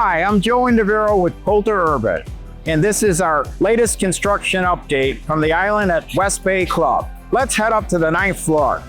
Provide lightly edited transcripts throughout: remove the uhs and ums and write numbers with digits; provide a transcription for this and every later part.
Hi, I'm Joe Indaviro with Coulter Urban, and this is our latest construction update from the island at West Bay Club. Let's head up to the 9th floor.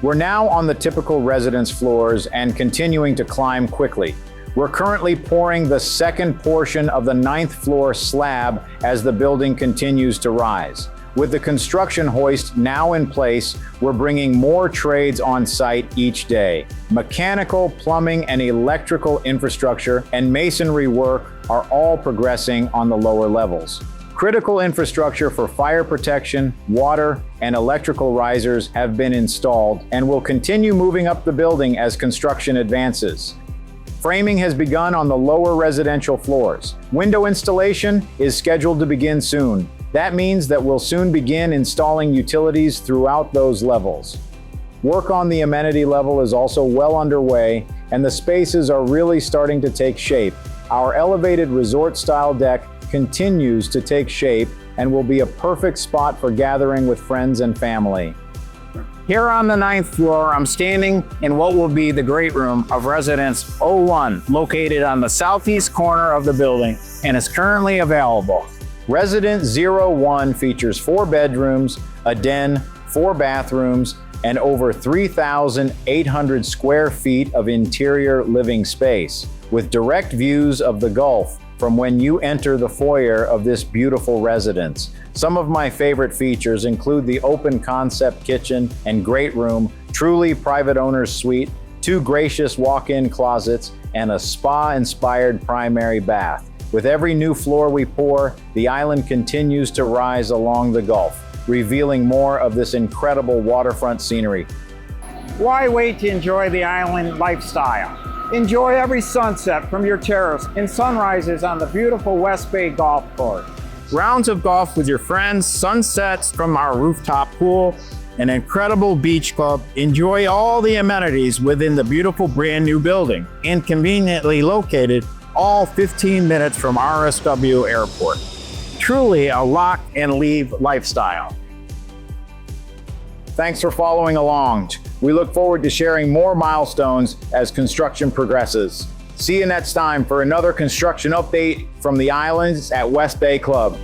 We're now on the typical residence floors and continuing to climb quickly. We're currently pouring the second portion of the 9th floor slab as the building continues to rise. With the construction hoist now in place, we're bringing more trades on site each day. Mechanical, plumbing, and electrical infrastructure and masonry work are all progressing on the lower levels. Critical infrastructure for fire protection, water, and electrical risers have been installed and will continue moving up the building as construction advances. Framing has begun on the lower residential floors. Window installation is scheduled to begin soon. That means that we'll soon begin installing utilities throughout those levels. Work on the amenity level is also well underway, and the spaces are really starting to take shape. Our elevated resort-style deck continues to take shape and will be a perfect spot for gathering with friends and family. Here on the 9th floor, I'm standing in what will be the great room of Residence 01, located on the southeast corner of the building, and is currently available. Residence 01 features 4 bedrooms, a den, 4 bathrooms, and over 3,800 square feet of interior living space, with direct views of the Gulf from when you enter the foyer of this beautiful residence. Some of my favorite features include the open concept kitchen and great room, truly private owner's suite, 2 gracious walk-in closets, and a spa-inspired primary bath. With every new floor we pour, the island continues to rise along the Gulf, revealing more of this incredible waterfront scenery. Why wait to enjoy the island lifestyle? Enjoy every sunset from your terrace and sunrises on the beautiful West Bay Golf Course. Rounds of golf with your friends, sunsets from our rooftop pool, an incredible beach club. Enjoy all the amenities within the beautiful brand new building and conveniently located all 15 minutes from RSW Airport. Truly a lock and leave lifestyle. Thanks for following along. We look forward to sharing more milestones as construction progresses. See you next time for another construction update from the islands at West Bay Club.